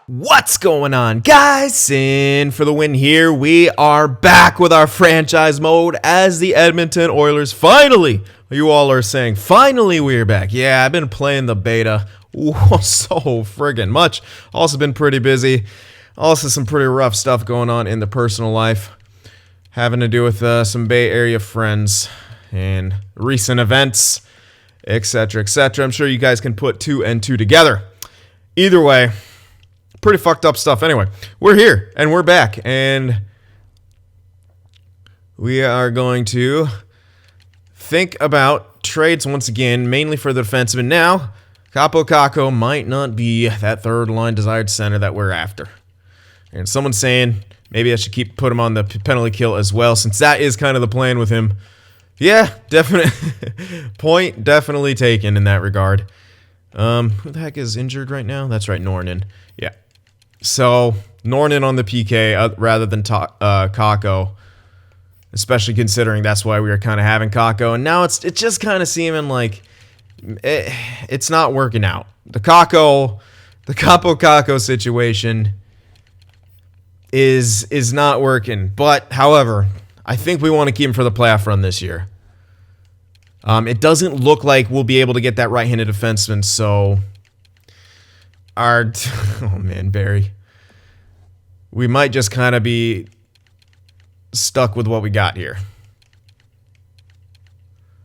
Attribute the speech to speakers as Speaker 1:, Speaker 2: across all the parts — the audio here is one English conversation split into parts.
Speaker 1: What's going on, guys? In for the win here. We are back with our franchise mode as the Edmonton Oilers. Finally, you all are saying, finally we're back. Yeah, I've been playing the beta so friggin' much. Also been pretty busy. Also some pretty rough stuff going on in the personal life. Having to do with some Bay Area friends and recent events, etc., etc. I'm sure you guys can put two and two together. Either way, pretty fucked up stuff. Anyway, we're here and we're back, and we are going to think about trades once again, mainly for the defenseman. Now, Kako might not be that third line desired center that we're after. And someone's saying maybe I should put him on the penalty kill as well, since that is kind of the plan with him. Yeah, definite point definitely taken in that regard. Who the heck is injured right now? That's right, Nornan. Yeah. So, Nornan on the PK rather than Kako, especially considering that's why we were kind of having Kako. And now it's just kind of seeming like it's not working out. The Kako situation is not working. But, however, I think we want to keep him for the playoff run this year. It doesn't look like we'll be able to get that right-handed defenseman, so oh man, Barry. We might just kind of be stuck with what we got here.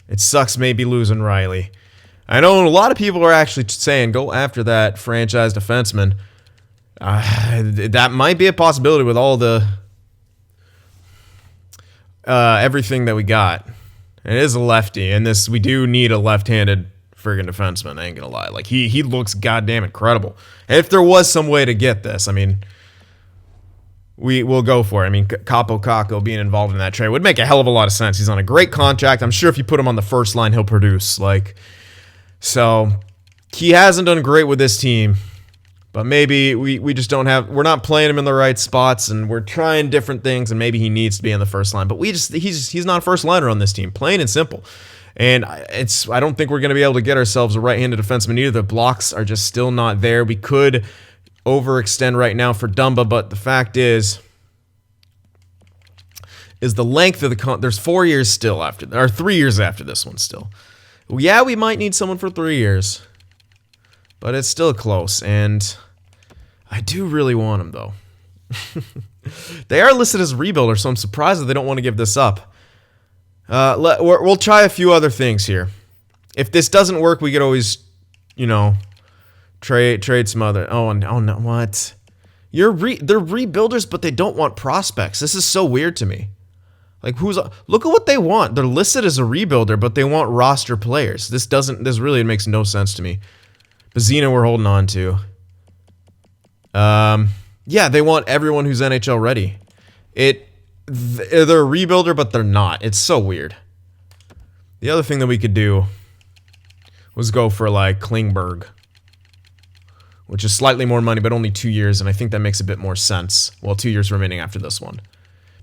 Speaker 1: It sucks maybe losing Riley. I know a lot of people are actually saying go after that franchise defenseman. That might be a possibility with all the everything that we got. It is a lefty, and we do need a left-handed friggin' defenseman, I ain't gonna lie. Like, he looks goddamn incredible. And if there was some way to get this, I mean, we'll go for it. I mean, Kako being involved in that trade would make a hell of a lot of sense. He's on a great contract. I'm sure if you put him on the first line, he'll produce. So he hasn't done great with this team, but maybe we just don't have, we're not playing him in the right spots, and we're trying different things, and maybe he needs to be in the first line. But he's not a first liner on this team, plain and simple. And I don't think we're going to be able to get ourselves a right-handed defenseman either. The blocks are just still not there. We could overextend right now for Dumba, but the fact is the length of there's 4 years still after, or 3 years after this one still. Yeah, we might need someone for 3 years, but it's still close, and I do really want him, though. They are listed as rebuilder, so I'm surprised that they don't want to give this up. We'll try a few other things here. If this doesn't work, we could always, trade some other. Oh no, what? They're rebuilders, but they don't want prospects. This is so weird to me. Like, look at what they want. They're listed as a rebuilder, but they want roster players. This really makes no sense to me. Bazina we're holding on to. Yeah, they want everyone who's NHL ready. They're a rebuilder, but they're not. It's so weird. The other thing that we could do was go for, Klingberg, which is slightly more money, but only 2 years, and I think that makes a bit more sense. Well, 2 years remaining after this one.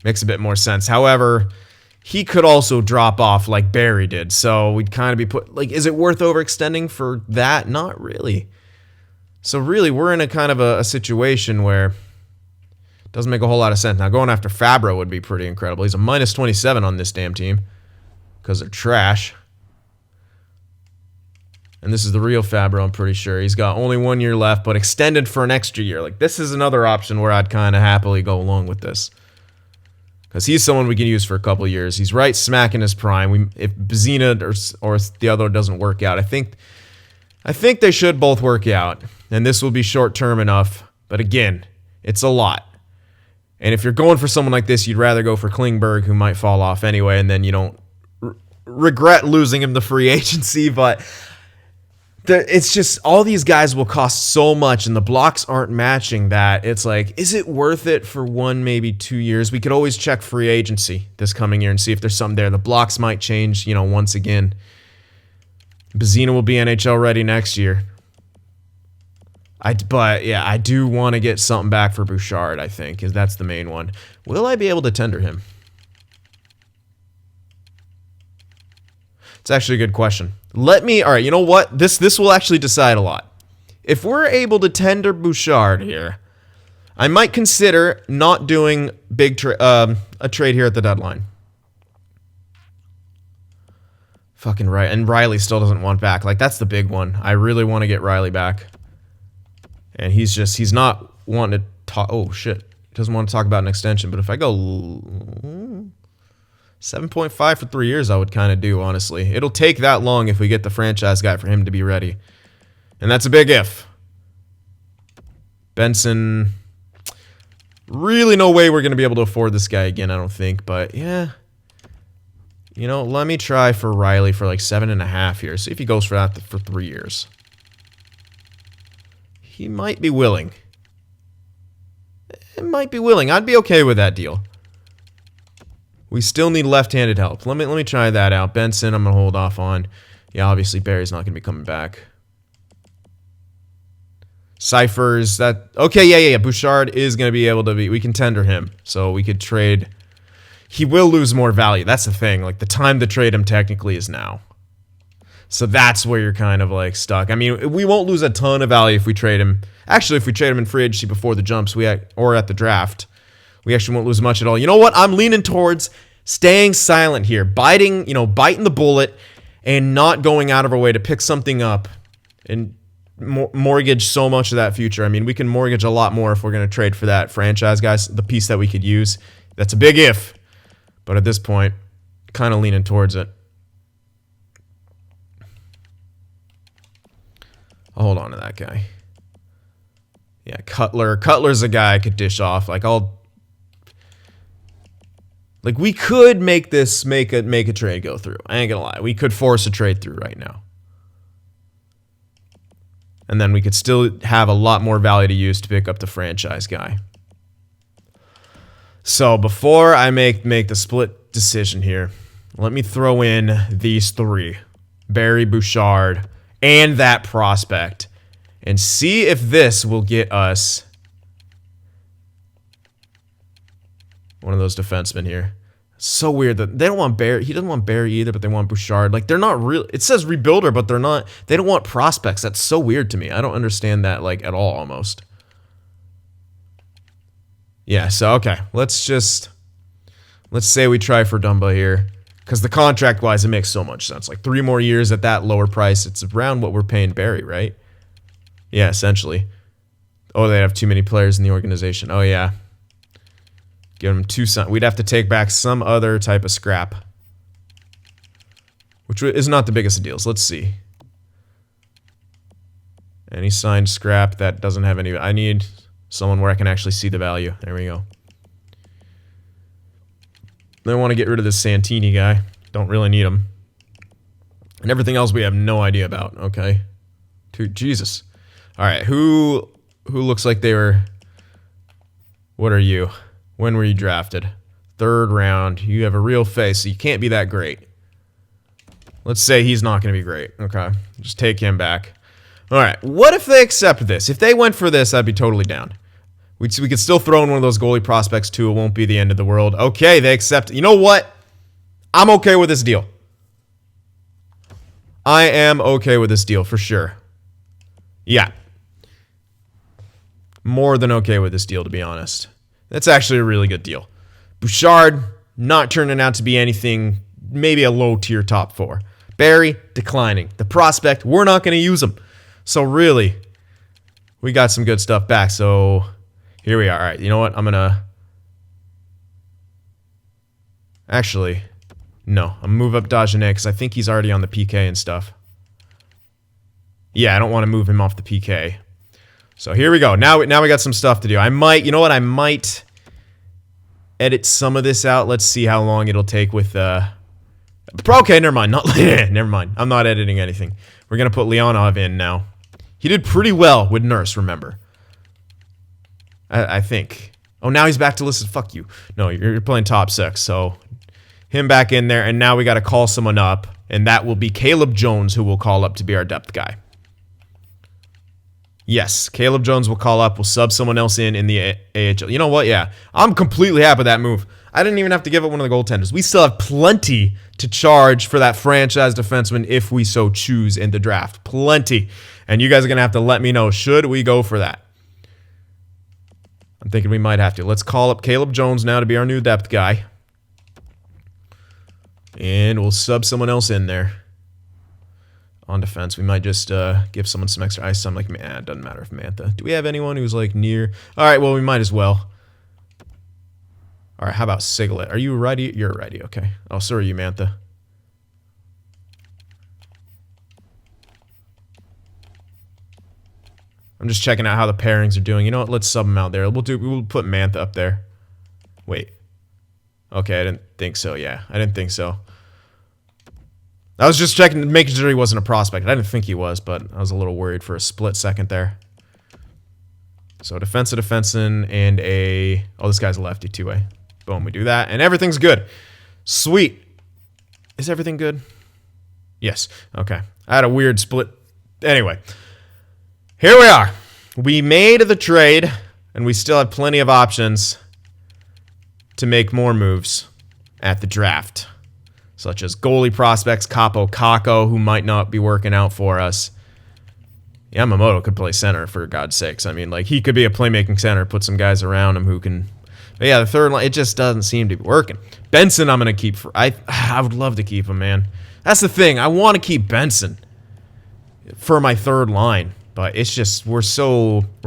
Speaker 1: Makes a bit more sense. However, he could also drop off like Barry did, so we'd kind of be is it worth overextending for that? Not really. So really, we're in a kind of a situation where doesn't make a whole lot of sense. Now, going after Fabro would be pretty incredible. He's a minus 27 on this damn team because they're trash. And this is the real Fabro, I'm pretty sure. He's got only 1 year left, but extended for an extra year. This is another option where I'd kind of happily go along with this, because he's someone we can use for a couple of years. He's right smack in his prime. If Bazina or the other doesn't work out, I think they should both work out, and this will be short-term enough. But again, it's a lot. And if you're going for someone like this, you'd rather go for Klingberg, who might fall off anyway, and then you don't regret losing him to free agency. But it's just all these guys will cost so much, and the blocks aren't matching that. It's is it worth it for 1, maybe 2 years? We could always check free agency this coming year and see if there's something there. The blocks might change, once again. Bazina will be NHL ready next year. But yeah, I do want to get something back for Bouchard, I think, because that's the main one. Will I be able to tender him? It's actually a good question. All right, you know what? This will actually decide a lot. If we're able to tender Bouchard here, I might consider not doing a trade here at the deadline. Fucking right. And Riley still doesn't want back. Like, that's the big one. I really want to get Riley back. And he's not wanting to talk. Oh, shit. He doesn't want to talk about an extension. But if I go 7.5 for 3 years, I would kind of do, honestly. It'll take that long if we get the franchise guy for him to be ready. And that's a big if. Benson. Really no way we're going to be able to afford this guy again, I don't think. But, yeah. You know, let me try for Riley for like 7.5 years. See if he goes for that for 3 years. He might be willing. It might be willing. I'd be okay with that deal. We still need left-handed help. Let me try that out. Benson, I'm gonna hold off on. Yeah, obviously Barry's not gonna be coming back. Cyphers, that okay, yeah. Bouchard is gonna be able to be. We can tender him, so we could trade. He will lose more value. That's the thing. Like, the time to trade him technically is now. So that's where you're kind of like stuck. I mean, we won't lose a ton of value if we trade him. Actually, if we trade him in free agency before the jumps, or at the draft, we actually won't lose much at all. You know what? I'm leaning towards staying silent here, biting the bullet, and not going out of our way to pick something up and mortgage so much of that future. I mean, we can mortgage a lot more if we're going to trade for that franchise, guys. The piece that we could use. That's a big if. But at this point, kind of leaning towards it. I'll hold on to that guy. Yeah, Cutler. Cutler's a guy I could dish off. Like, we could make a trade go through. I ain't gonna lie. We could force a trade through right now. And then we could still have a lot more value to use to pick up the franchise guy. So before I make the split decision here, let me throw in these three. Barry, Bouchard, and that prospect. And see if this will get us one of those defensemen here. So weird that they don't want Barry. He doesn't want Barry either, but they want Bouchard. Like, they're not real. It says rebuilder, but they're not. They don't want prospects. That's so weird to me. I don't understand that, like, at all, almost. Yeah, so, okay. Let's say we try for Dumba here. Because the contract-wise, it makes so much sense. Like, 3 more years at that lower price. It's around what we're paying Barry, right? Yeah, essentially. Oh, they have too many players in the organization. Oh, yeah. Give them 2 cents. We'd have to take back some other type of scrap. Which is not the biggest of deals. Let's see. Any signed scrap that doesn't have any... I need someone where I can actually see the value. There we go. They want to get rid of this Santini guy. Don't really need him. And everything else we have no idea about. Okay. Jesus. All right. Who looks like they were... What are you? When were you drafted? 3rd round. You have a real face, so you can't be that great. Let's say he's not going to be great. Okay. Just take him back. All right. What if they accept this? If they went for this, I'd be totally down. We could still throw in one of those goalie prospects, too. It won't be the end of the world. Okay, they accept. You know what? I'm okay with this deal. I am okay with this deal, for sure. Yeah. More than okay with this deal, to be honest. That's actually a really good deal. Bouchard, not turning out to be anything, maybe a low-tier top 4. Barry, declining. The prospect, we're not going to use him. So really, we got some good stuff back. So here we are. All right, you know what? I'm going to... Actually, no. I'm going to move up Dagenet because I think he's already on the PK and stuff. Yeah, I don't want to move him off the PK. So here we go. Now we got some stuff to do. I might, you know what? I might edit some of this out. Let's see how long it'll take with... Okay, never mind. Never mind. I'm not editing anything. We're going to put Leonov in now. He did pretty well with Nurse, remember. I think. Oh, now he's back to listen. Fuck you. No, you're playing top 6, so him back in there, and now we got to call someone up, and that will be Caleb Jones, who we'll call up to be our depth guy. Yes, Caleb Jones will call up. We'll sub someone else in the AHL. You know what? Yeah, I'm completely happy with that move. I didn't even have to give up one of the goaltenders. We still have plenty to charge for that franchise defenseman if we so choose in the draft. Plenty. And you guys are going to have to let me know, should we go for that? I'm thinking we might have to. Let's call up Caleb Jones now to be our new depth guy. And we'll sub someone else in there. On defense, we might just give someone some extra ice time. Like, man, it doesn't matter if Mantha. Do we have anyone who's like near? All right, well, we might as well. All right, how about Siglet? Are you ready? You're ready, okay. Oh, so are you, Mantha. I'm just checking out how the pairings are doing. You know what? Let's sub them out there. We'll put Mantha up there. Wait. Okay, I didn't think so. Yeah, I didn't think so. I was just checking, making sure he wasn't a prospect. I didn't think he was, but I was a little worried for a split second there. So defenseman, and a... Oh, this guy's a lefty, two-way. Boom, we do that, and everything's good. Sweet. Is everything good? Yes. Okay. I had a weird split. Anyway. Here we are. We made the trade, and we still have plenty of options to make more moves at the draft. Such as goalie prospects, Capo Kako, who might not be working out for us. Yamamoto could play center, for God's sakes. I mean, like, he could be a playmaking center, put some guys around him who can... But yeah, the third line, it just doesn't seem to be working. Benson, I'm going to keep for... I would love to keep him, man. That's the thing. I want to keep Benson for my third line. But it's just, we're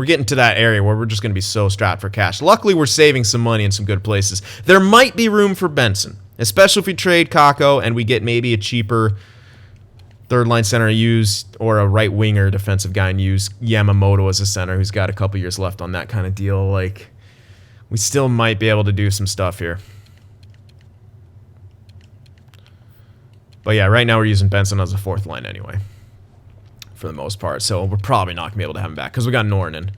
Speaker 1: getting to that area where we're just going to be so strapped for cash. Luckily, we're saving some money in some good places. There might be room for Benson. Especially if we trade Kako and we get maybe a cheaper third line center used or a right winger defensive guy and use Yamamoto as a center who's got a couple years left on that kind of deal. Like, we still might be able to do some stuff here. But yeah, right now we're using Benson as a fourth line anyway. For the most part. So we're probably not going to be able to have him back because we got Norton.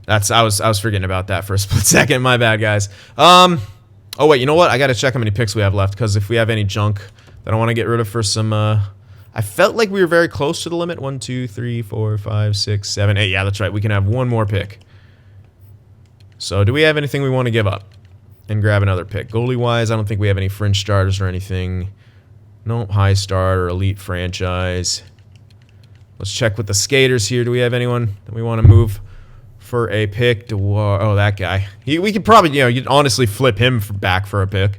Speaker 1: I was forgetting about that for a split second. My bad, guys. Oh, wait, you know what? I got to check how many picks we have left, because if we have any junk that I want to get rid of for some... I felt like we were very close to the limit. 1, 2, 3, 4, 5, 6, 7, 8. Yeah, that's right. We can have one more pick. So do we have anything we want to give up and grab another pick? Goalie-wise, I don't think we have any fringe starters or anything. No high star or elite franchise. Let's check with the skaters here. Do we have anyone that we want to move for a pick? Oh, that guy. We could probably, you'd honestly flip him back for a pick.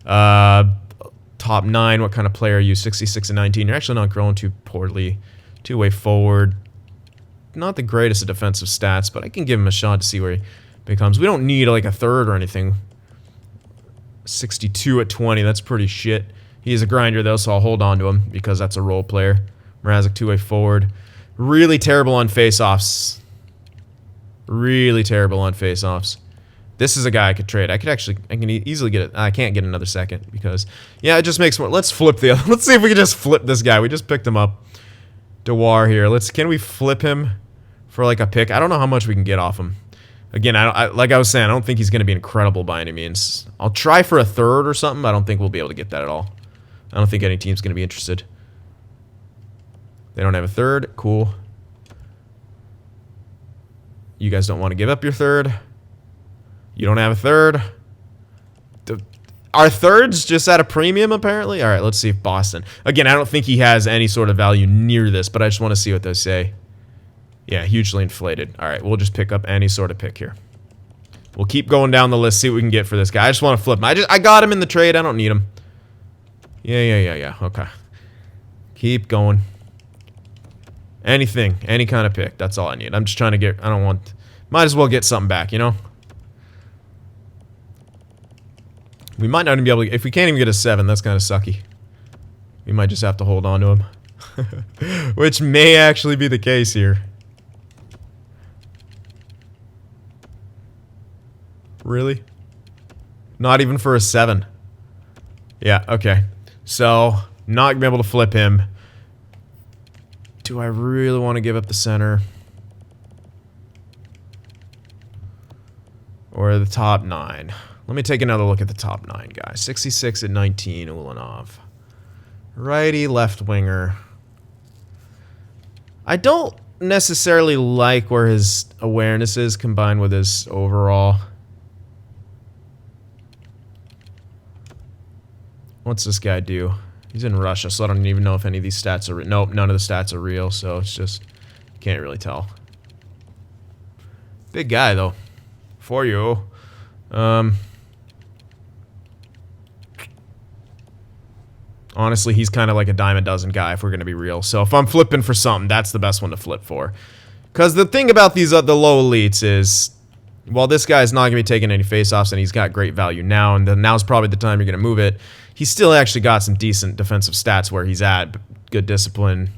Speaker 1: Top 9. What kind of player are you? 66 and 19. You're actually not growing too poorly. Two-way forward. Not the greatest of defensive stats, but I can give him a shot to see where he becomes. We don't need like a third or anything. 62 at 20. That's pretty shit. He is a grinder though, so I'll hold on to him because that's a role player. Mrazek, two-way forward. Really terrible on face-offs. Really terrible on face-offs. This is a guy I could trade. I can easily get it. I can't get another second because, yeah, it just makes more. Let's flip the other. Let's see if we can just flip this guy. We just picked him up. Dewar here. Can we flip him for like a pick? I don't know how much we can get off him. Again, like I was saying, I don't think he's going to be incredible by any means. I'll try for a third or something, but I don't think we'll be able to get that at all. I don't think any team's going to be interested. They don't have a third. Cool. You guys don't want to give up your third. You don't have a third. Our thirds just at a premium, apparently? All right, let's see if Boston. Again, I don't think he has any sort of value near this, but I just want to see what they say. Yeah, hugely inflated. All right, we'll just pick up any sort of pick here. We'll keep going down the list, see what we can get for this guy. I just want to flip him. I got him in the trade. I don't need him. Yeah. Okay. Keep going. Anything. Any kind of pick. That's all I need. I'm just trying to get... I don't want... Might as well get something back, you know? We might not even be able to... If we can't even get a 7, that's kind of sucky. We might just have to hold on to him. Which may actually be the case here. Really? Not even for a 7. Yeah, okay. So, not going to be able to flip him. Do I really want to give up the center? Or the top 9? Let me take another look at the top 9, guys. 66 at 19, Ulanov. Righty, left winger. I don't necessarily like where his awareness is combined with his overall. What's this guy do? He's in Russia, so I don't even know if any of these stats are... Nope, none of the stats are real, so it's just... Can't really tell. Big guy, though. for you. Honestly, he's kind of like a dime a dozen guy if we're going to be real. So if I'm flipping for something, that's the best one to flip for. Because the thing about these the low elites is, while this guy's not going to be taking any face-offs and he's got great value now, and now's probably the time you're going to move it, he's still actually got some decent defensive stats where he's at. Good discipline,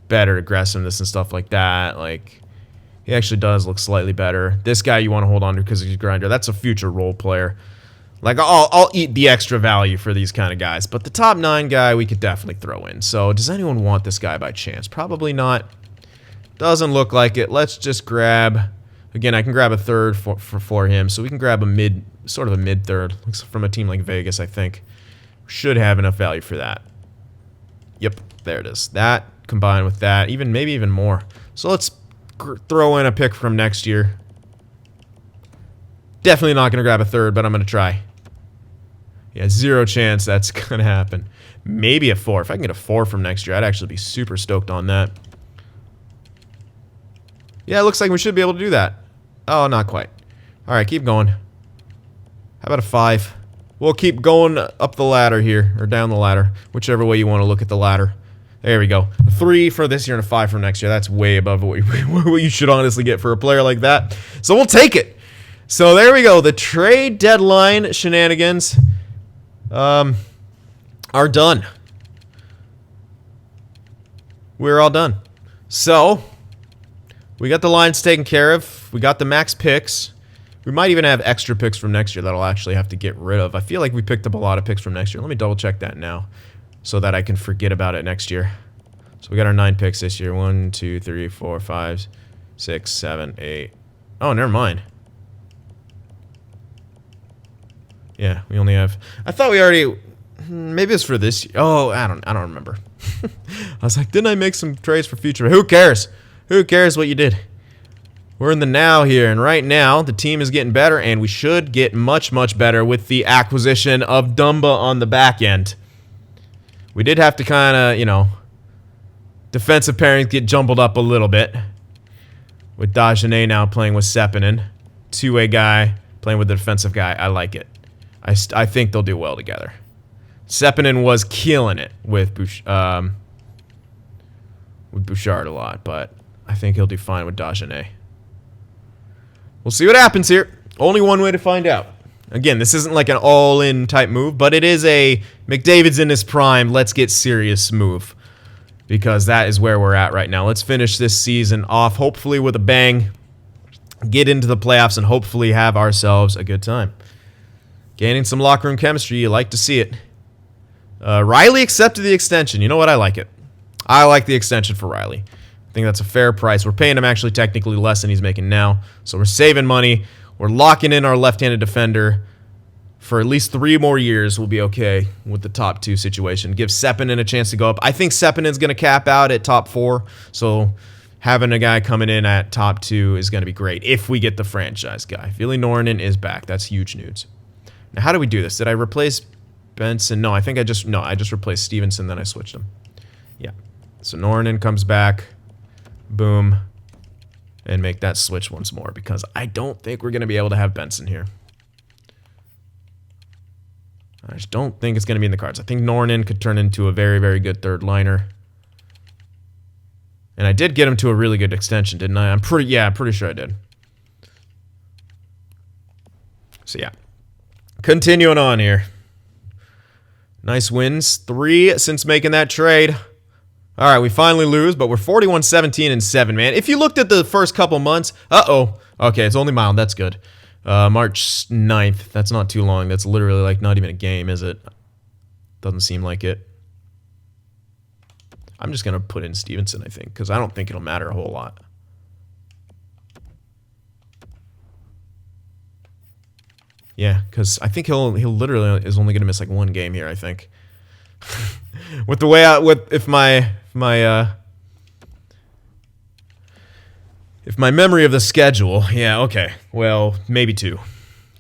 Speaker 1: better aggressiveness and stuff like that. Like, he actually does look slightly better. This guy you want to hold on to because he's a grinder. That's a future role player. Like, I'll eat the extra value for these kind of guys. But the top 9 guy we could definitely throw in. So does anyone want this guy by chance? Probably not. Doesn't look like it. Let's just grab... Again, I can grab a third for him. So we can grab a mid... Sort of a mid-third. Looks from a team like Vegas, I think. Should have enough value for that. Yep, there it is. That combined with that. Maybe even more. So let's throw in a pick from next year. Definitely not going to grab a third, but I'm going to try. Yeah, 0 chance that's going to happen. Maybe a 4. If I can get a 4 from next year, I'd actually be super stoked on that. Yeah, it looks like we should be able to do that. Oh, not quite. All right, keep going. How about a 5? We'll keep going up the ladder here, or down the ladder, whichever way you want to look at the ladder. There we go. A 3 for this year and a 5 for next year. That's way above what you should honestly get for a player like that. So we'll take it. So there we go. The trade deadline shenanigans are done. We're all done. So we got the lines taken care of. We got the max picks. We might even have extra picks from next year that I'll actually have to get rid of. I feel like we picked up a lot of picks from next year. Let me double check that now so that I can forget about it next year. So we got our 9 picks this year. 1, 2, 3, 4, 5, 6, 7, 8. Oh, never mind. Yeah, we only have... I thought we already... Maybe it's for this year. Oh, I don't remember. I was like, didn't I make some trades for future? Who cares? Who cares what you did? We're in the now here, and right now, the team is getting better, and we should get much, much better with the acquisition of Dumba on the back end. We did have to kind of, you know, defensive pairings get jumbled up a little bit. With Dagenet now playing with Sepinen. Two-way guy playing with the defensive guy. I like it. I think they'll do well together. Sepinen was killing it with Bouchard a lot, but I think he'll do fine with Dagenet. We'll see what happens here. Only one way to find out. Again, this isn't like an all-in type move, but it is a McDavid's in his prime, let's get serious move. Because that is where we're at right now. Let's finish this season off, hopefully with a bang. Get into the playoffs and hopefully have ourselves a good time. Gaining some locker room chemistry, you like to see it. Riley accepted the extension. You know what? I like it. I like the extension for Riley. I think that's a fair price. We're paying him actually technically less than he's making now. So we're saving money. We're locking in our left-handed defender for at least 3 more years. We'll be okay with the top 2 situation. Give Sepinen a chance to go up. I think Sepinen's going to cap out at top 4. So having a guy coming in at top 2 is going to be great if we get the franchise guy. Ville Norrinen is back. That's huge news. Now, how do we do this? Did I replace Benson? No, I think I just replaced Stevenson, then I switched him. Yeah. So Norrinen comes back. Boom. And make that switch once more because I don't think we're going to be able to have Benson here. I just don't think it's going to be in the cards. I think Norrinen could turn into a very, very good third liner. And I did get him to a really good extension, didn't I? I'm pretty sure I did. So yeah. Continuing on here. Nice wins. 3 since making that trade. All right, we finally lose, but we're 41-17-7, man. If you looked at the first couple months, okay, it's only mild. That's good. March 9th. That's not too long. That's literally like not even a game, is it? Doesn't seem like it. I'm just gonna put in Stevenson, I think, because I don't think it'll matter a whole lot. Yeah, because I think he'll literally is only gonna miss like 1 game here. I think. With the way if my memory of the schedule, yeah, okay. Well, maybe 2.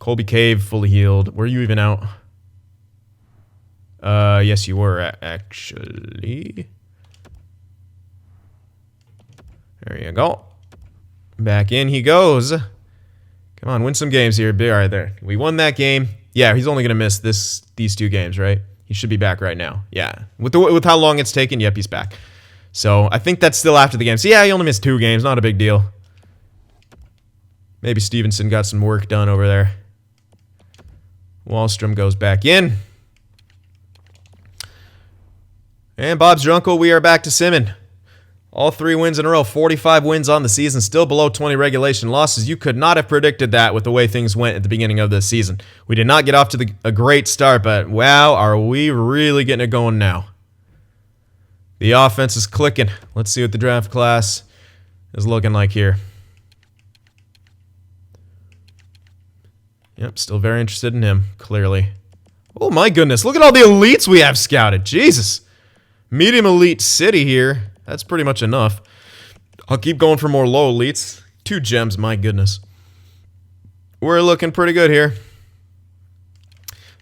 Speaker 1: Colby Cave fully healed. Were you even out? Yes, you were actually. There you go. Back in he goes. Come on, win some games here. Be all right there. We won that game. Yeah, he's only going to miss these 2 games, right? He should be back right now. Yeah. With how long it's taken, yep, he's back. So I think that's still after the game. So yeah, he only missed 2 games. Not a big deal. Maybe Stevenson got some work done over there. Wahlstrom goes back in. And Bob's your uncle. We are back to Simon. All 3 wins in a row, 45 wins on the season, still below 20 regulation losses. You could not have predicted that with the way things went at the beginning of this season. We did not get off to a great start, but wow, are we really getting it going now. The offense is clicking. Let's see what the draft class is looking like here. Yep, still very interested in him, clearly. Oh my goodness, look at all the elites we have scouted. Jesus. Medium elite city here. That's pretty much enough. I'll keep going for more low elites. 2 gems, my goodness. We're looking pretty good here.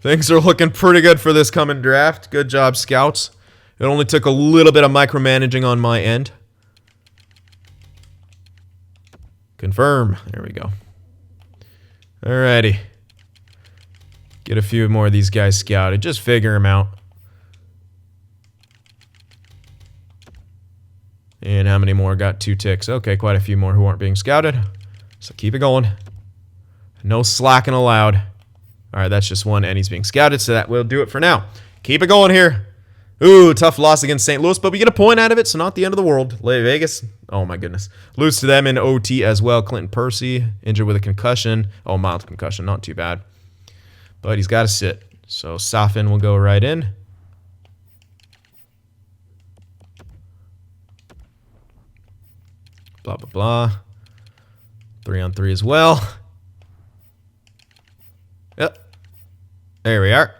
Speaker 1: Things are looking pretty good for this coming draft. Good job, scouts. It only took a little bit of micromanaging on my end. Confirm. There we go. Alrighty. Get a few more of these guys scouted. Just figure them out. And how many more got 2 ticks? Okay, quite a few more who aren't being scouted. So keep it going. No slacking allowed. All right, that's just 1, and he's being scouted, so that will do it for now. Keep it going here. Ooh, tough loss against St. Louis, but we get a point out of it, so not the end of the world. Vegas, oh my goodness. Lose to them in OT as well. Clinton Percy, injured with a concussion. Oh, mild concussion, not too bad. But he's got to sit. So Safin will go right in. Blah, blah, blah. 3-on-3 as well. Yep. There we are.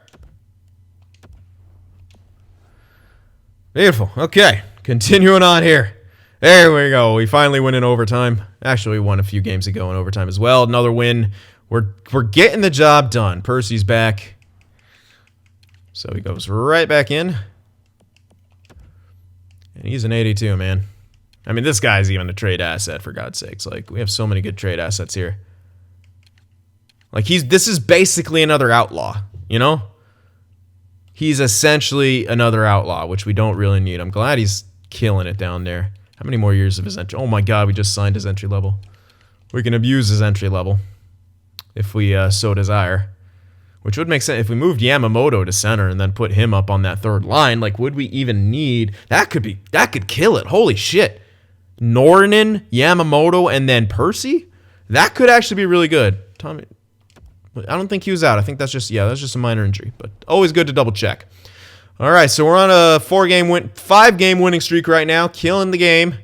Speaker 1: Beautiful. Okay. Continuing on here. There we go. We finally win in overtime. Actually, we won a few games ago in overtime as well. Another win. We're getting the job done. Percy's back. So he goes right back in. And he's an 82, man. I mean, this guy's even a trade asset, for God's sakes. Like, we have so many good trade assets here. Like, this is basically another outlaw, you know? He's essentially another outlaw, which we don't really need. I'm glad he's killing it down there. How many more years of his entry? Oh my God, we just signed his entry level. We can abuse his entry level if we so desire. Which would make sense if we moved Yamamoto to center and then put him up on that 3rd line. Like, would we even need... That could kill it. Holy shit. Nornan, Yamamoto, and then Percy? That could actually be really good. Tommy, I don't think he was out. I think that's just a minor injury. But always good to double check. All right, so we're on a 5-game winning streak right now. Killing the game.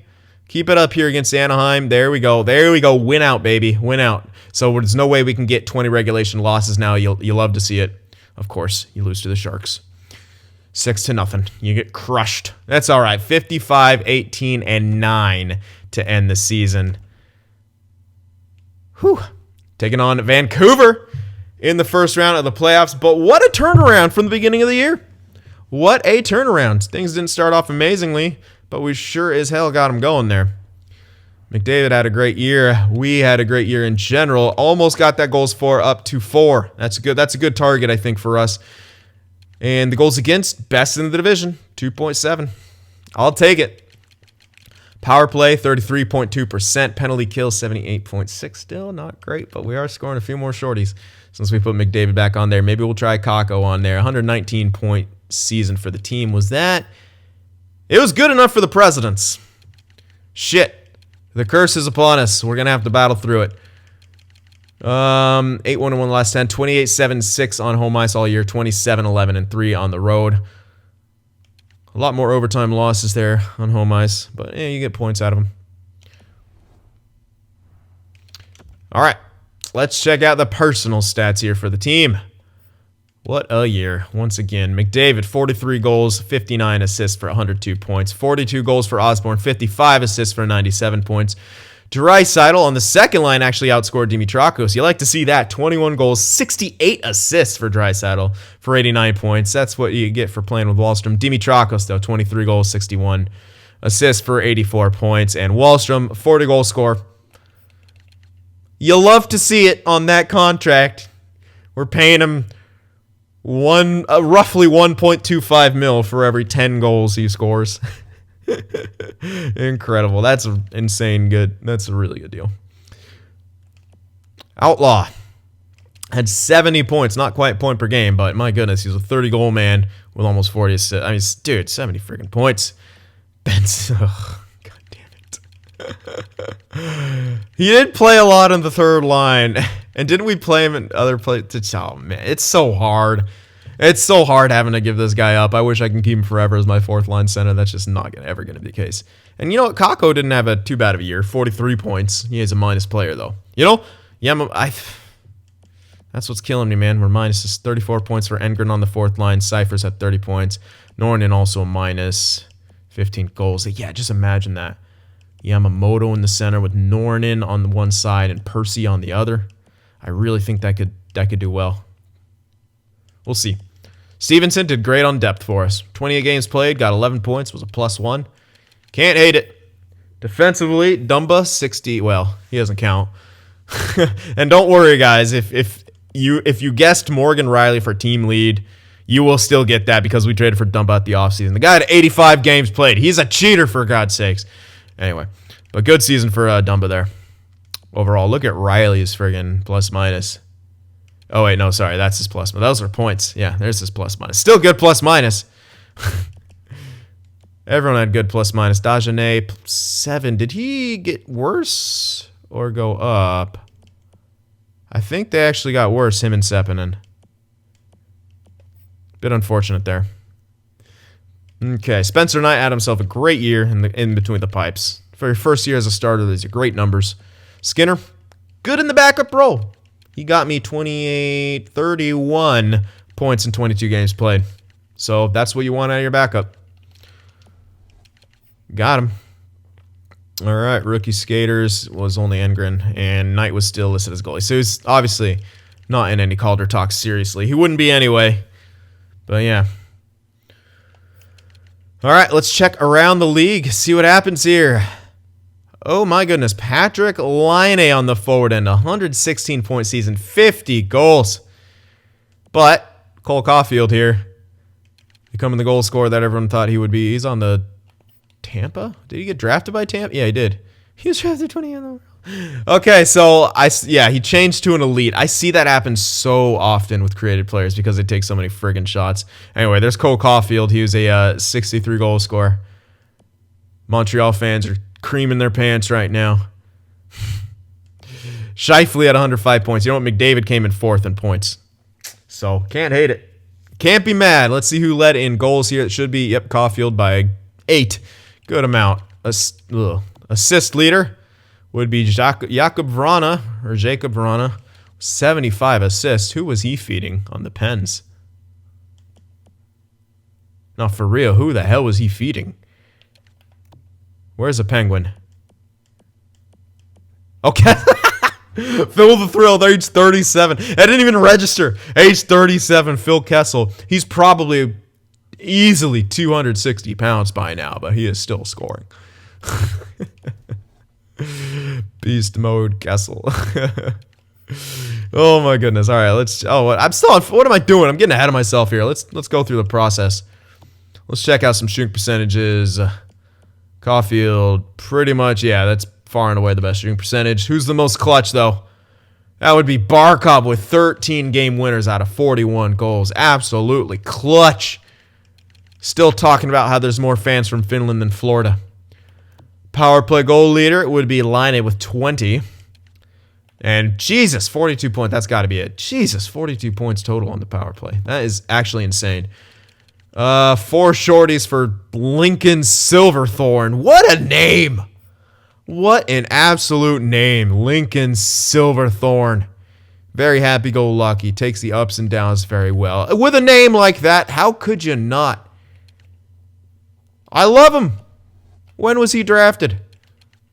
Speaker 1: Keep it up here against Anaheim. There we go. There we go. Win out, baby. Win out. So there's no way we can get 20 regulation losses now. You love to see it. Of course, you lose to the Sharks. 6-0. You get crushed. That's all right. 55, 18, and 9 to end the season. Whew. Taking on Vancouver in the first round of the playoffs. But what a turnaround from the beginning of the year. What a turnaround. Things didn't start off amazingly, but we sure as hell got them going there. McDavid had a great year. We had a great year in general. Almost got that goals for up to 4. That's a good target, I think, for us. And the goals against, best in the division, 2.7. I'll take it. Power play, 33.2%. Penalty kill, 78.6. Still not great, but we are scoring a few more shorties since we put McDavid back on there. Maybe we'll try Kakko on there. 119-point season for the team. Was that? It was good enough for the Presidents. Shit. The curse is upon us. We're going to have to battle through it. 8-1-1 last 10. 28-7-6 on home ice all year. 27-11-3 on the road. A lot more overtime losses there on home ice. But you get points out of them. All right. Let's check out the personal stats here for the team. What a year. Once again, McDavid, 43 goals, 59 assists for 102 points. 42 goals for Osborne, 55 assists for 97 points. Draisaitl on the second line actually outscored Dimitrakos. You like to see that. 21 goals, 68 assists for Draisaitl for 89 points. That's what you get for playing with Wahlstrom. Dimitrakos, though, 23 goals, 61 assists for 84 points. And Wahlstrom, 40-goal score. You'll love to see it on that contract. We're paying him roughly 1.25 mil for every 10 goals he scores. Incredible. That's insane good. That's a really good deal. Outlaw had 70 points, not quite point per game, but my goodness, he was a 30-goal man with almost 40 assists. I mean, dude, 70 freaking points. Ben's, God damn it. He did play a lot on the third line, and didn't we play him in other places? Oh, man, it's so hard. It's so hard having to give this guy up. I wish I can keep him forever as my fourth line center. That's just not ever going to be the case. And you know what? Kakko didn't have too bad of a year. 43 points. He is a minus player, though. You know? Yeah, that's what's killing me, man. We're minus 34 points for Engren on the fourth line. Cyphers at 30 points. Norton also a minus 15 goals. Yeah, just imagine that. Yamamoto in the center with Norton on the one side and Percy on the other. I really think that could do well. We'll see. Stevenson did great on depth for us. 28 games played, got 11 points, was a +1. Can't hate it. Defensively, Dumba 60. Well, he doesn't count. And don't worry, guys. If you guessed Morgan Riley for team lead, you will still get that because we traded for Dumba at the offseason. The guy had 85 games played. He's a cheater, for God's sakes. Anyway, but good season for Dumba there. Overall, look at Riley's friggin' plus-minus. Oh, wait, no, sorry. That's his plus. Those are points. Yeah, there's his plus-minus. Still good plus-minus. Everyone had good plus-minus. Dagenet, 7. Did he get worse or go up? I think they actually got worse, him and Sepinen. Bit unfortunate there. Okay, Spencer Knight had himself a great year in between the pipes. For your first year as a starter, these are great numbers. Skinner, good in the backup role. He got me 31 points in 22 games played. So that's what you want out of your backup. Got him. All right, rookie skaters was only Engren, and Knight was still listed as goalie. So he's obviously not in any Calder talks seriously. He wouldn't be anyway. But yeah. All right, let's check around the league, see what happens here. Oh my goodness, Patrick Laine on the forward end, 116-point season, 50 goals. But Cole Caulfield here, becoming the goal scorer that everyone thought he would be. He's on the Tampa? Did he get drafted by Tampa? Yeah, he did. He was drafted 20th overall. Okay, so he changed to an elite. I see that happen so often with created players because they take so many friggin' shots. Anyway, there's Cole Caulfield. He was a 63 goal scorer. Montreal fans are creaming their pants right now. Scheifele at 105 points. You know what? McDavid came in 4th in points. So, can't hate it. Can't be mad. Let's see who led in goals here. It should be, Caulfield by 8. Good amount. Assist leader would be Jacob Vrana, 75 assists. Who was he feeding on the Pens? No, for real, who the hell was he feeding? Where's the Penguin? Okay. Phil the Thrill, age 37. I didn't even register. Age 37, Phil Kessel. He's probably easily 260 pounds by now, but he is still scoring. Beast mode Kessel. Oh my goodness. All right, what am I doing? I'm getting ahead of myself here. Let's go through the process. Let's check out some shooting percentages. Caulfield, pretty much, that's far and away the best shooting percentage. Who's the most clutch, though? That would be Barkov with 13 game winners out of 41 goals. Absolutely clutch. Still talking about how there's more fans from Finland than Florida. Power play goal leader would be Laine with 20. And Jesus, 42 points. That's got to be it. Jesus, 42 points total on the power play. That is actually insane. 4 shorties for Lincoln Silverthorne. What a name! What an absolute name. Lincoln Silverthorne. Very happy-go-lucky. Takes the ups and downs very well. With a name like that, how could you not? I love him. When was he drafted?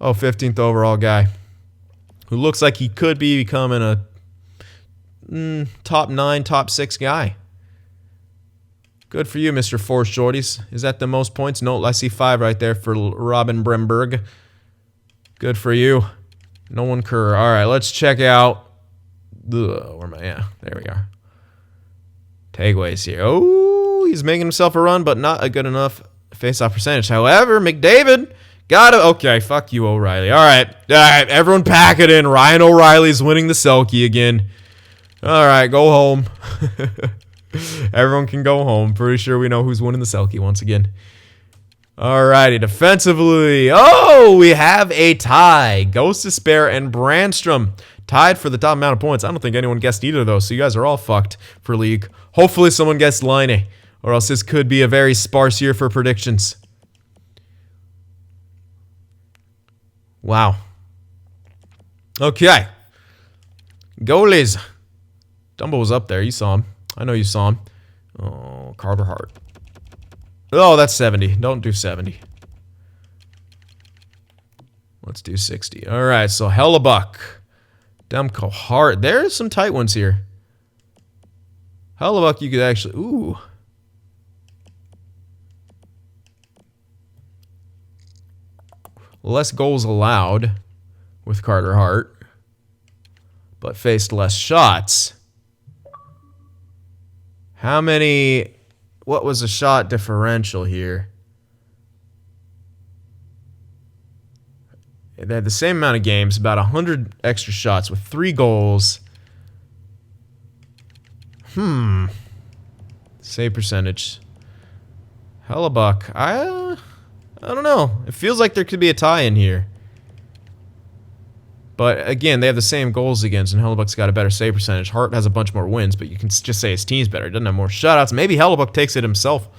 Speaker 1: 15th overall guy. Who looks like he could be becoming a top 9, top 6 guy. Good for you, Mr. 4 Shorties. Is that the most points? No, I see 5 right there for Robin Bremberg. Good for you. No one Kerr. All right, let's check out. Where am I? Yeah, there we are. Takeaways here. Oh, he's making himself a run, but not a good enough face-off percentage. However, McDavid got it. Okay, fuck you, O'Reilly. All right, everyone pack it in. Ryan O'Reilly's winning the Selke again. All right, go home. Everyone can go home. Pretty sure we know who's winning the Selke once again. All righty, defensively. Oh, we have a tie. Goes to Spare and Brandstrom tied for the top amount of points. I don't think anyone guessed either of those, so you guys are all fucked for league. Hopefully someone guessed Line, or else this could be a very sparse year for predictions. Wow. Okay. Goalies. Dumbo was up there. You saw him. I know you saw him. Oh, Carter Hart. Oh, that's 70. Don't do 70. Let's do 60. All right, so Hellebuck. Demko, Hart. There's some tight ones here. Hellebuck, you could actually... Ooh. Less goals allowed with Carter Hart, but faced less shots. How many... What was the shot differential here? They had the same amount of games, about 100 extra shots with 3 goals. Save percentage. Hellebuck. I don't know. It feels like there could be a tie in here. But again, they have the same goals against, and Hellebuck's got a better save percentage. Hart has a bunch more wins, but you can just say his team's better. He doesn't have more shutouts. Maybe Hellebuck takes it himself.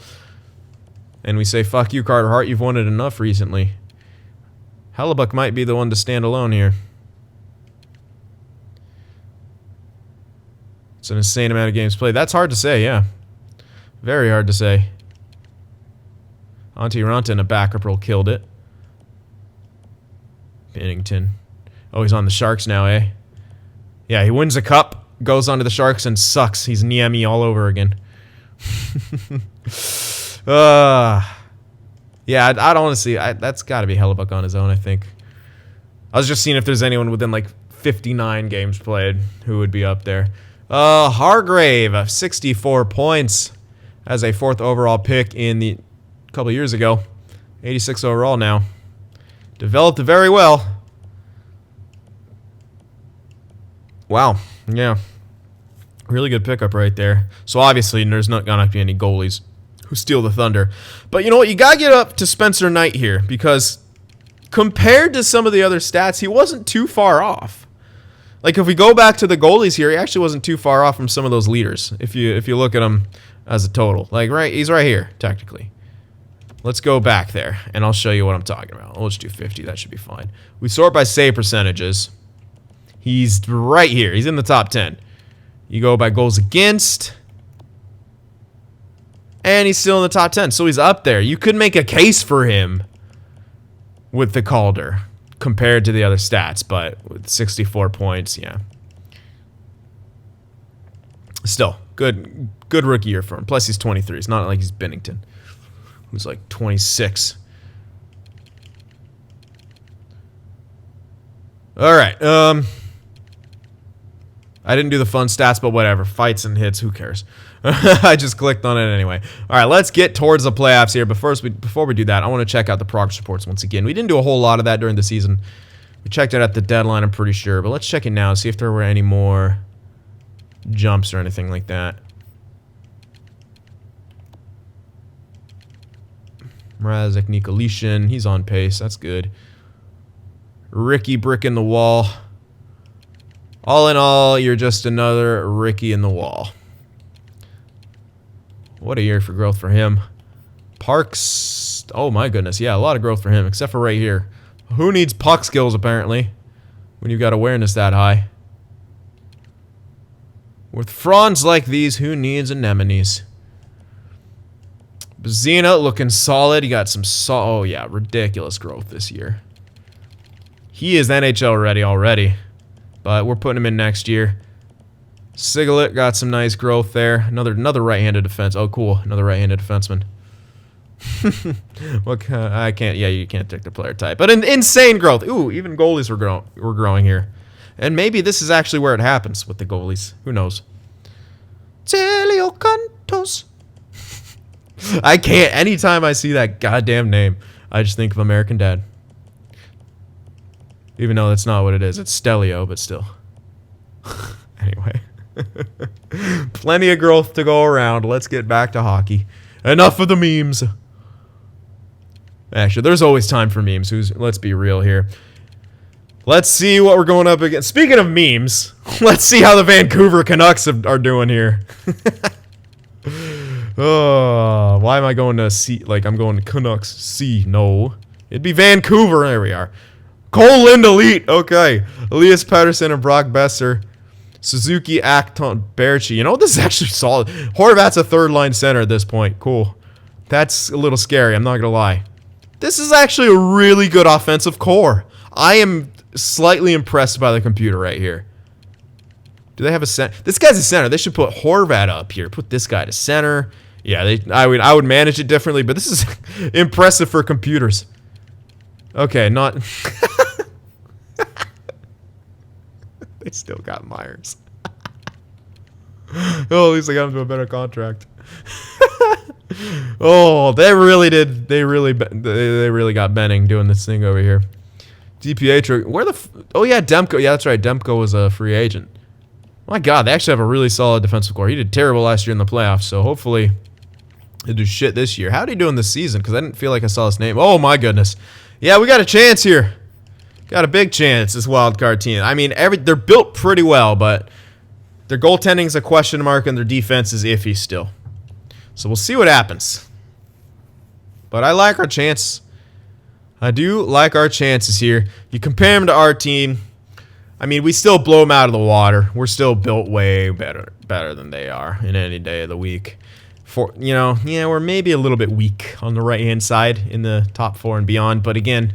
Speaker 1: And we say, fuck you, Carter Hart. You've won it enough recently. Hellebuck might be the one to stand alone here. It's an insane amount of games played. That's hard to say, yeah. Very hard to say. Antti Ranta in a backup role killed it. Bennington. Oh, he's on the Sharks now, eh? Yeah, he wins a cup, goes onto the Sharks, and sucks. He's Niemi all over again. Yeah, I'd honestly... that's got to be Hellebuck on his own, I think. I was just seeing if there's anyone within, like, 59 games played who would be up there. Hargrave, 64 points as a 4th overall pick in the... couple years ago. 86 overall now. Developed very well. Wow. Yeah. Really good pickup right there. So obviously there's not going to be any goalies who steal the thunder. But you know what? You got to get up to Spencer Knight here, because compared to some of the other stats, he wasn't too far off. Like if we go back to the goalies here, he actually wasn't too far off from some of those leaders. If you look at him as a total. Like he's right here, technically. Let's go back there, and I'll show you what I'm talking about. Let's do 50. That should be fine. We sort by save percentages. He's right here. He's in the top 10. You go by goals against, and he's still in the top 10. So he's up there. You could make a case for him with the Calder compared to the other stats, but with 64 points, yeah. Still, good rookie year for him. Plus, he's 23. It's not like he's Bennington, who's like 26. All right. I didn't do the fun stats, but whatever. Fights and hits, who cares? I just clicked on it anyway. All right, let's get towards the playoffs here. But first, before we do that, I want to check out the progress reports once again. We didn't do a whole lot of that during the season. We checked it at the deadline, I'm pretty sure. But let's check it now, see if there were any more jumps or anything like that. Mrazek, Nikolitin, he's on pace. That's good. Ricky brick in the wall. All in all, you're just another Ricky in the wall. What a year for growth for him. Parks, oh my goodness, yeah, a lot of growth for him, except for right here. Who needs puck skills, apparently, when you've got awareness that high? With fronds like these, who needs anemones? Bazina looking solid. He got some oh yeah, ridiculous growth this year. He is NHL ready already, but we're putting him in next year. Sigalet got some nice growth there. Another right-handed defense. Oh, cool. Another right-handed defenseman. I can't. Yeah, you can't take the player type. But insane growth. Ooh, even goalies were growing here. And maybe this is actually where it happens with the goalies. Who knows? Telio Cantos. I can't. Anytime I see that goddamn name, I just think of American Dad. Even though that's not what it is. It's Stelio, but still. Anyway. Plenty of growth to go around. Let's get back to hockey. Enough of the memes. Actually, there's always time for memes. Let's be real here. Let's see what we're going up against. Speaking of memes, let's see how the Vancouver Canucks are doing here. Oh, why am I going to C? Like, I'm going to Canucks C. No. It'd be Vancouver. There we are. Cole Lind Elite. Okay. Elias Pettersson and Brock Besser. Suzuki, Acton, Berchi. You know, this is actually solid. Horvat's a third-line center at this point. Cool. That's a little scary. I'm not going to lie. This is actually a really good offensive core. I am slightly impressed by the computer right here. Do they have a center? This guy's a center. They should put Horvat up here. Put this guy to center. Yeah, I would manage it differently, but this is impressive for computers. Okay, not... They still got Myers. Oh, at least I got him to a better contract. Oh, they really did. They really got Benning doing this thing over here. DPH, where the... Oh, yeah, Demko. Yeah, that's right. Demko was a free agent. My God, they actually have a really solid defensive core. He did terrible last year in the playoffs, so hopefully he'll do shit this year. How'd he do in this season? Because I didn't feel like I saw his name. Oh, my goodness. Yeah, we got a chance here. Got a big chance, this wild card team. I mean, they're built pretty well, but their goaltending's a question mark and their defense is iffy still. So we'll see what happens. But I like our chance. I do like our chances here. You compare them to our team. I mean, we still blow them out of the water. We're still built way better than they are in any day of the week. We're maybe a little bit weak on the right-hand side in the top four and beyond. But again,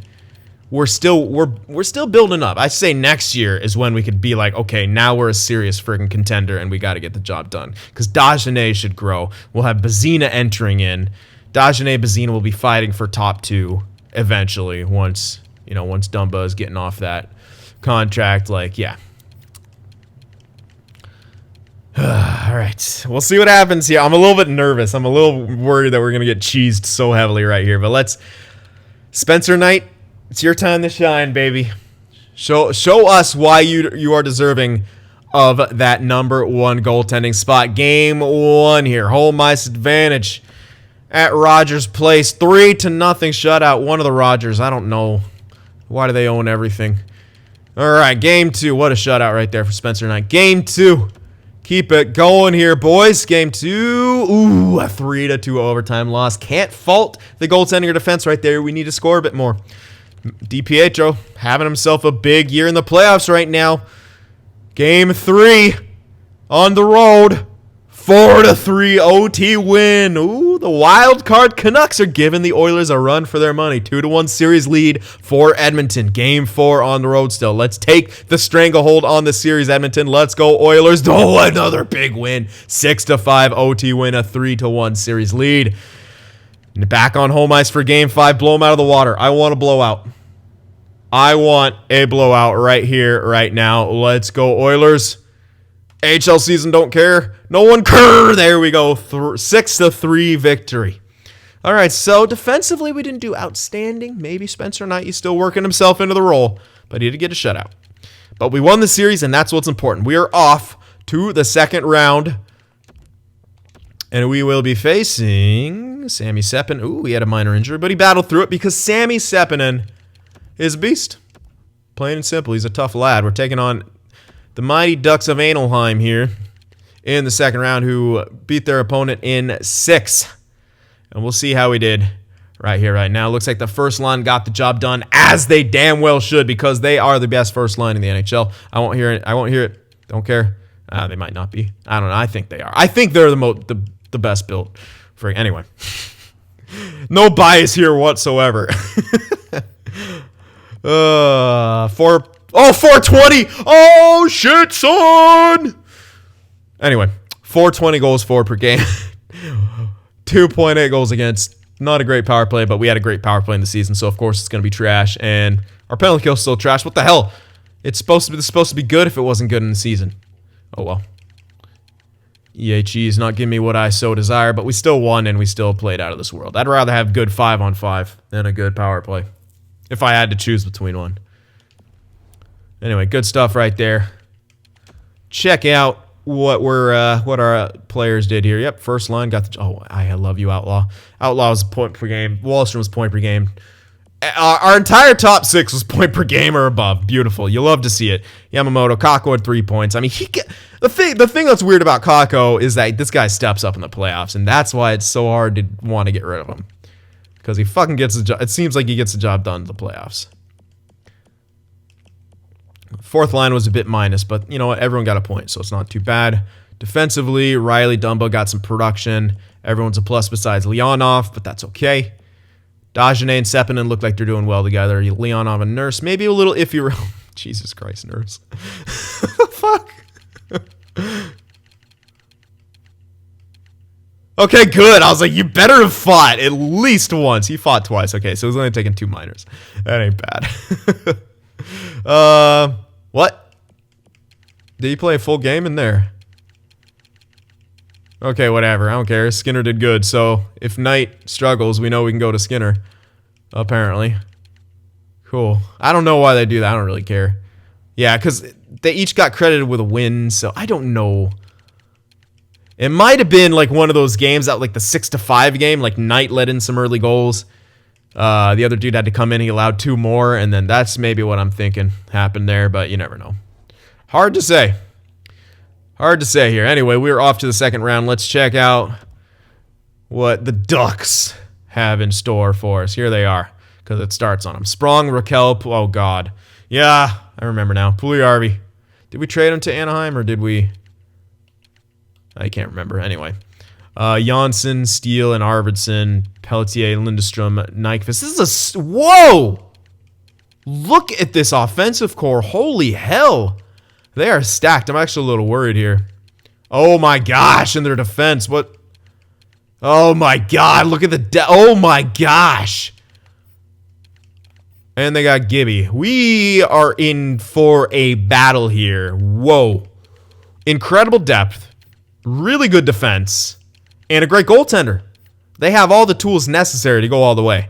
Speaker 1: we're still building up. I say next year is when we could be like, okay, now we're a serious freaking contender and we got to get the job done. Because Dagenet should grow. We'll have Bazina entering in. Bazina will be fighting for top two eventually once Dumba is getting off that contract. Like, yeah. All right. We'll see what happens here. I'm a little bit nervous. I'm a little worried that we're going to get cheesed so heavily right here. But let's... Spencer Knight, it's your time to shine, baby. Show us why you are deserving of that number one goaltending spot. Game one here. Home ice advantage at Rogers Place. 3-0 shutout. One of the Rogers. I don't know. Why do they own everything? All right, game two. What a shutout right there for Spencer Knight. Game two. Keep it going here, boys. Game two. Ooh, a 3-2 overtime loss. Can't fault the goaltending or defense right there. We need to score a bit more. DiPietro having himself a big year in the playoffs right now. Game three on the road. 4-3 OT win. Ooh, the wild card Canucks are giving the Oilers a run for their money. 2-1 series lead for Edmonton. Game 4 on the road still. Let's take the stranglehold on the series, Edmonton. Let's go Oilers. Oh, another big win. 6-5 OT win. A 3-1 series lead. Back on home ice for game 5. Blow them out of the water. I want a blowout. I want a blowout right here, right now. Let's go Oilers. AHL season don't care. No one care. There we go. 6-3 victory. All right, so defensively we didn't do outstanding. Maybe Spencer Knight is still working himself into the role, but he did get a shutout. But we won the series, and that's what's important. We are off to the second round, and we will be facing Sami Sepinen. Ooh, he had a minor injury, but he battled through it because Sami Sepinen is a beast. Plain and simple, he's a tough lad. We're taking on the mighty Ducks of Anaheim here in the second round, who beat their opponent in 6. And we'll see how we did right here, right now. Looks like the first line got the job done, as they damn well should, because they are the best first line in the NHL. I won't hear it. Don't care. They might not be. I don't know. I think they are. I think they're the best built. Anyway. No bias here whatsoever. 420. Oh, shit, son. Anyway, 420 goals for per game. 2.8 goals against. not a great power play, but we had a great power play in the season, so of course it's going to be trash. And our penalty kill is still trash. What the hell? It's supposed to be good if it wasn't good in the season. Oh well. EHE is not giving me what I so desire, but we still won and we still played out of this world. I'd rather have good 5-on-5 than a good power play, if I had to choose between one. Anyway, good stuff right there. Check out what our players did here. Yep, first line got the. Oh, I love you, Outlaw. Outlaw was point per game. Wallstrom was point per game. Our entire top 6 was point per game or above. Beautiful. You love to see it. Yamamoto, Kako had 3 points. I mean, the thing that's weird about Kako is that this guy steps up in the playoffs, and that's why it's so hard to want to get rid of him. Because he fucking gets the job. It seems like he gets the job done in the playoffs. Fourth line was a bit minus, but you know what? Everyone got a point, so it's not too bad. Defensively, Riley Dumbo got some production. Everyone's a plus besides Leonov, but that's okay. Dajane and Sepinen look like they're doing well together. Leonov and Nurse, maybe a little iffy. Jesus Christ, Nurse. Fuck. Okay, good. I was like, you better have fought at least once. He fought twice. Okay, so he's only taking 2 minors. That ain't bad. What? Did he play a full game in there? Okay, whatever. I don't care. Skinner did good. So if Knight struggles, we know we can go to Skinner. Apparently. Cool. I don't know why they do that. I don't really care. Yeah, because they each got credited with a win, so I don't know. It might have been like one of those games that like the 6-5 game, like Knight let in some early goals. The other dude had to come in. He allowed 2 more, and then that's maybe what I'm thinking happened there, but you never know. Hard to say. Hard to say here. Anyway, we're off to the second round. Let's check out what the Ducks have in store for us. Here they are, because it starts on them. Sprong, Raquel, oh God. Yeah, I remember now. Pugliarvi. Did we trade him to Anaheim, or did we? I can't remember. Anyway. Janssen, Steele, and Arvidsson, Pelletier, Lindstrom, Nyquist. This is a... Whoa! Look at this offensive core. Holy hell. They are stacked. I'm actually a little worried here. Oh my gosh, in their defense. What? Oh my god, look at the... Oh my gosh. And they got Gibby. We are in for a battle here. Whoa. Incredible depth. Really good defense. And a great goaltender. They have all the tools necessary to go all the way.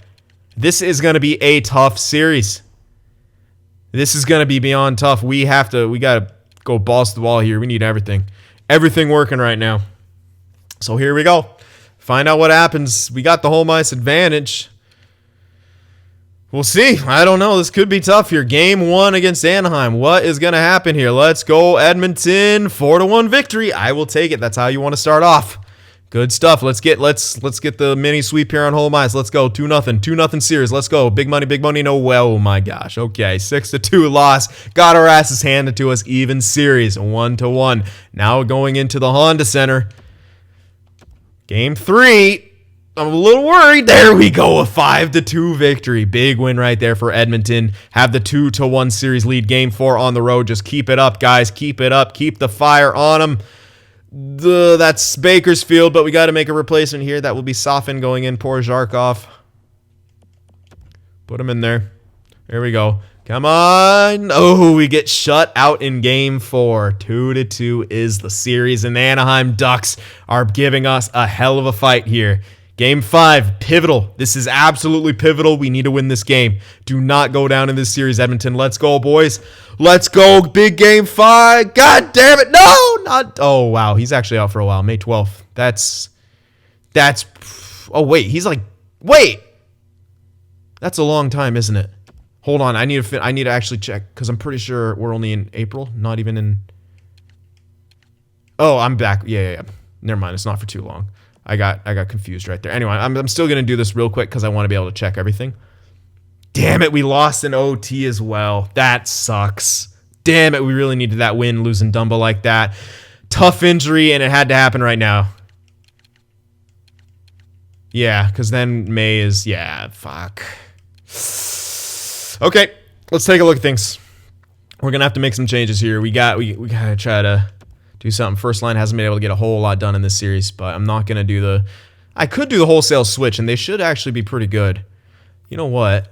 Speaker 1: This is going to be a tough series. This is going to be beyond tough. We got to go balls to the wall here. We need everything. Everything working right now. So here we go. Find out what happens. We got the home ice advantage. We'll see. I don't know. This could be tough here. Game 1 against Anaheim. What is going to happen here? Let's go Edmonton. 4-1 victory. I will take it. That's how you want to start off. Good stuff. Let's get the mini sweep here on home ice. Let's go. 2-0. 2-0 series. Let's go. Big money, no well. Oh my gosh. Okay. 6-2 loss. Got our asses handed to us. Even series. 1-1. Now going into the Honda Center. Game 3. I'm a little worried. There we go. A 5-2 victory. Big win right there for Edmonton. Have the 2-1 series lead. Game 4 on the road. Just keep it up, guys. Keep it up. Keep the fire on them. That's Bakersfield, but we got to make a replacement here. That will be Sofin going in. Poor Zharkov. Put him in there. There we go. Come on. Oh, we get shut out in Game 4. 2-2 is the series, and the Anaheim Ducks are giving us a hell of a fight here. Game 5, pivotal. This is absolutely pivotal. We need to win this game. Do not go down in this series, Edmonton. Let's go, boys. Let's go. Big Game 5. God damn it. No, not. Oh, wow. He's actually out for a while. May 12th. That's. Oh, wait. He's like. Wait. That's a long time, isn't it? Hold on. I need to actually check, because I'm pretty sure we're only in April. Not even in. Oh, I'm back. Yeah. Never mind. It's not for too long. I got confused right there. Anyway, I'm still going to do this real quick because I want to be able to check everything. Damn it, we lost an OT as well. That sucks. Damn it, we really needed that win, losing Dumbo like that. Tough injury, and it had to happen right now. Yeah, because then May is... Yeah, fuck. Okay, let's take a look at things. We're going to have to make some changes here. We got to try to... do something. First line hasn't been able to get a whole lot done in this series, but I'm not going to do the I could do the wholesale switch, and they should actually be pretty good. You know what?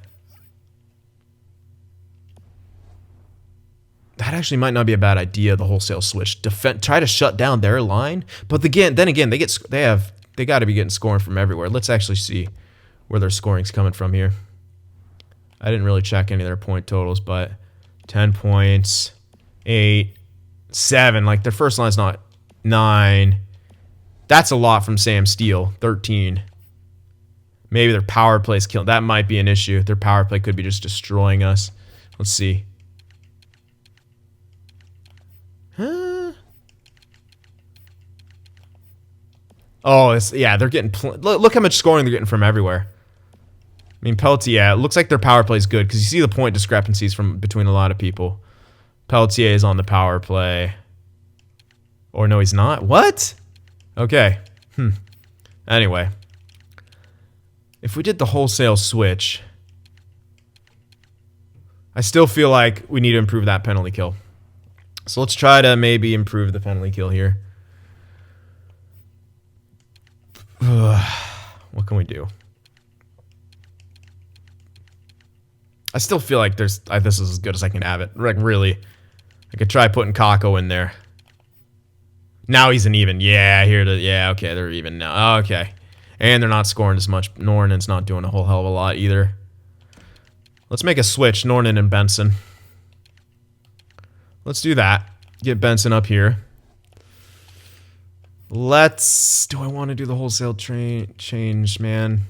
Speaker 1: That actually might not be a bad idea, the wholesale switch. Try to shut down their line. But then again, they got to be getting scoring from everywhere. Let's actually see where their scoring's coming from here. I didn't really check any of their point totals, but 10 points, 8, 7. Like, their first line's not 9. That's a lot from Sam Steele. 13. Maybe their power play's killing. That might be an issue. Their power play could be just destroying us. Let's see. Oh, yeah, they're getting... Look how much scoring they're getting from everywhere. I mean, Pelletier, it looks like their power play is good because you see the point discrepancies from between a lot of people. Pelletier is on the power play. Or no, he's not. What? Okay. Anyway. If we did the wholesale switch, I still feel like we need to improve that penalty kill. So let's try to maybe improve the penalty kill here. What can we do? I still feel like this is as good as I can have it. Like, really. I could try putting Kako in there. Now he's an even. Yeah, yeah, okay, they're even now. Okay. And they're not scoring as much. Nornen's not doing a whole hell of a lot either. Let's make a switch, Nornen and Benson. Let's do that. Get Benson up here. Do I want to do the wholesale change, man?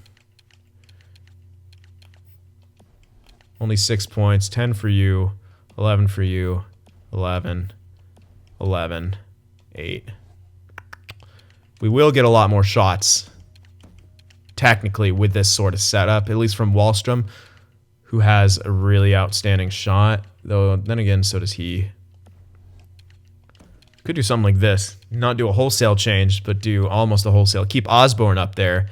Speaker 1: Only 6 points. 10 for you. 11 for you. 11. 11. 8. We will get a lot more shots, technically, with this sort of setup, at least from Wahlstrom, who has a really outstanding shot. Though, then again, so does he. Could do something like this. Not do a wholesale change, but do almost a wholesale. Keep Osborne up there.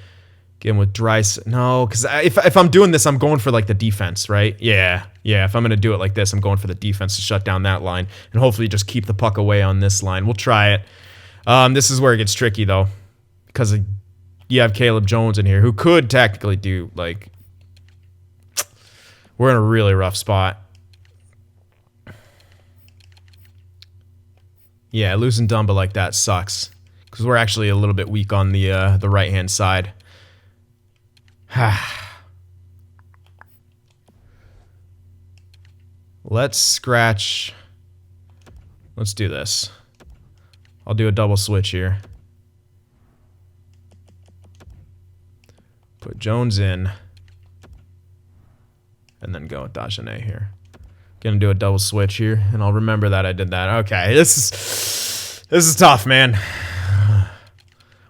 Speaker 1: Get him with Dreisaitl. No, because if I'm doing this, I'm going for, like, the defense, right? Yeah. If I'm going to do it like this, I'm going for the defense to shut down that line and hopefully just keep the puck away on this line. We'll try it. This is where it gets tricky, though, because you have Caleb Jones in here who could technically do, like... We're in a really rough spot. Yeah, losing Dumba like that sucks because we're actually a little bit weak on the right-hand side. Let's do this. I'll do a double switch here. Put Jones in. And then go with Dagenet here. Gonna do a double switch here, and I'll remember that I did that. Okay, this is tough, man.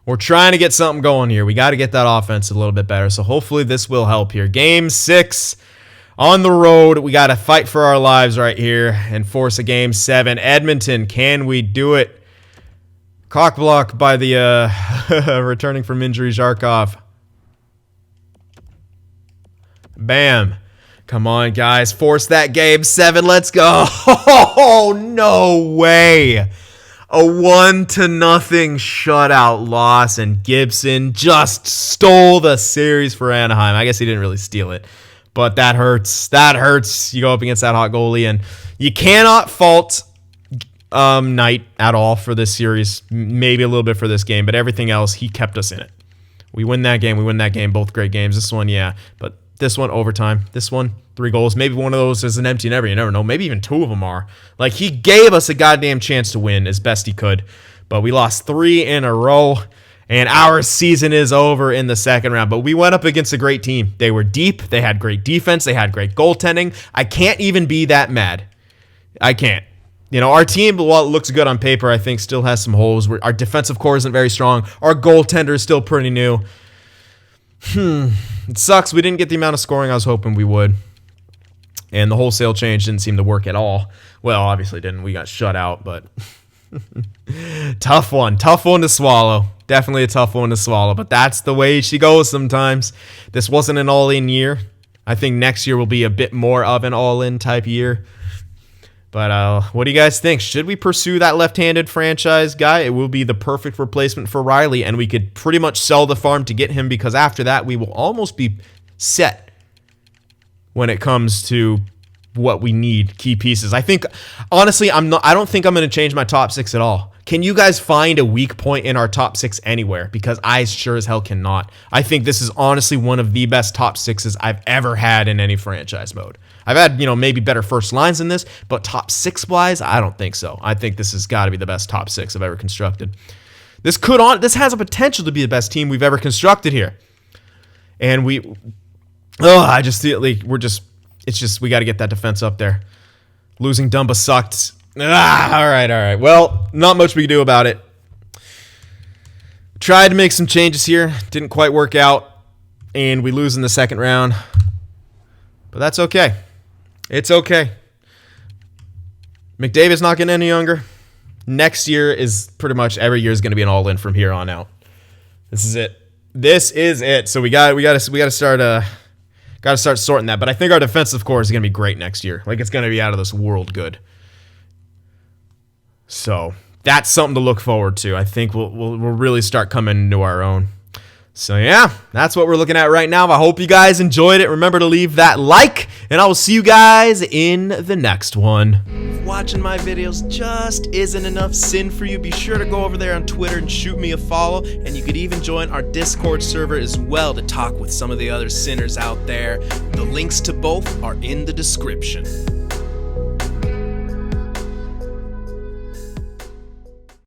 Speaker 1: We're trying to get something going here. We got to get that offense a little bit better, so hopefully this will help here. Game 6 on the road. We got to fight for our lives right here and force a Game 7. Edmonton, can we do it? Cock block by the returning from injury Zharkov. Bam. Come on, guys. Force that Game 7. Let's go. Oh, no way. A 1-0 shutout loss, and Gibson just stole the series for Anaheim. I guess he didn't really steal it, but that hurts. That hurts. You go up against that hot goalie, and you cannot fault Knight at all for this series. Maybe a little bit for this game, but everything else, he kept us in it. We win that game. We win that game. Both great games. This one, yeah, but... This one, overtime. This one, 3 goals. Maybe one of those is an empty netter. You never know. Maybe even 2 of them are. Like, he gave us a goddamn chance to win as best he could. But we lost 3 in a row. And our season is over in the second round. But we went up against a great team. They were deep. They had great defense. They had great goaltending. I can't even be that mad. I can't. You know, our team, while it looks good on paper, I think still has some holes. Our defensive core isn't very strong. Our goaltender is still pretty new. It sucks we didn't get the amount of scoring I was hoping we would. And the wholesale change didn't seem to work at all. Well, obviously didn't. We got shut out, but tough one. Tough one to swallow. Definitely a tough one to swallow, but that's the way she goes sometimes. This wasn't an all-in year. I think next year will be a bit more of an all-in type year. But what do you guys think? Should we pursue that left-handed franchise guy? It will be the perfect replacement for Riley, and we could pretty much sell the farm to get him, because after that we will almost be set when it comes to what we need, key pieces. I think, honestly, I don't think I'm going to change my top 6 at all. Can you guys find a weak point in our top 6 anywhere? Because I sure as hell cannot. I think this is honestly one of the best top 6s I've ever had in any franchise mode. I've had, maybe better first lines than this, but top 6-wise, I don't think so. I think this has got to be the best top 6 I've ever constructed. This has a potential to be the best team we've ever constructed here. And I just feel like we got to get that defense up there. Losing Dumba sucked. All right. Well, not much we can do about it. Tried to make some changes here. Didn't quite work out. And we lose in the second round. But that's okay. It's okay. McDavid's not getting any younger. Next year is pretty much every year is going to be an all-in from here on out. This is it. So we got to start sorting that. But I think our defensive core is going to be great next year. Like, it's going to be out of this world good. So that's something to look forward to. I think we'll really start coming into our own. So yeah, that's what we're looking at right now. I hope you guys enjoyed it. Remember to leave that like, and I will see you guys in the next one. If watching my videos just isn't enough sin for you, be sure to go over there on Twitter and shoot me a follow, and you could even join our Discord server as well to talk with some of the other sinners out there. The links to both are in the description.